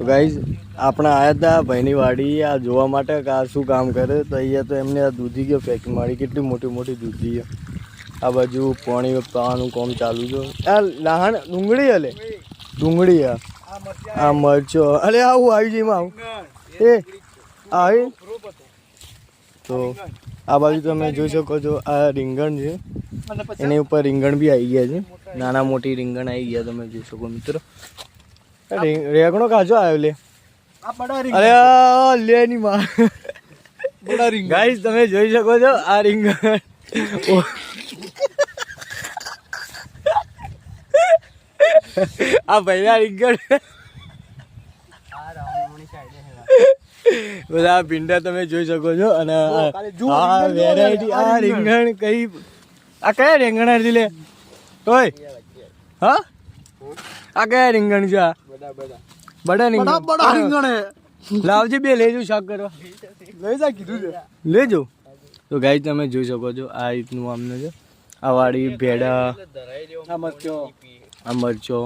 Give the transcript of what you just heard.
તો ગાઈઝ આપણે આવ્યા હતા ભાઈની વાડી આ જોવા માટે કે આ શું કામ કરે. તો અહીંયા તો એમને આ દૂધી ગયો ફેંકી મારી, કેટલી મોટી મોટી દૂધી છે. આ બાજુ પાણી પાવાનું કામ ચાલુ છે. આ લહાણ ડુંગળી હલે ડુંગળી આ મરચો અરે આવું આવી જાય એમાં આવું એ આવી. તો આ બાજુ તમે જોઈ શકો છો આ રીંગણ છે, એની ઉપર રીંગણ બી આવી ગયા છે. નાના મોટી રીંગણ આવી ગયા તમે જોઈ શકો મિત્રો. રેગણો કાચો આવ્યો લે અરે લે ની માં ગાઈસ તમે જોઈ શકો છો આ રીંગણ આ પહેલા રીંગણ બધા ભીંડા તમે જોઈ શકો છો. અને આ વેરાયટી આ રીંગણ કઈ આ કયા રીંગણ હતી લે તોય હા આ કયા રીંગણ છે? બડા રીંગણ લાવજે બે લેજો શાક કરવા લઈ જા કીધું છે લેજો. તો ગાઈસ તમે જોઈ શકો છો આ રીતનું આમને છે આ વાડી ભેડા આ મરચો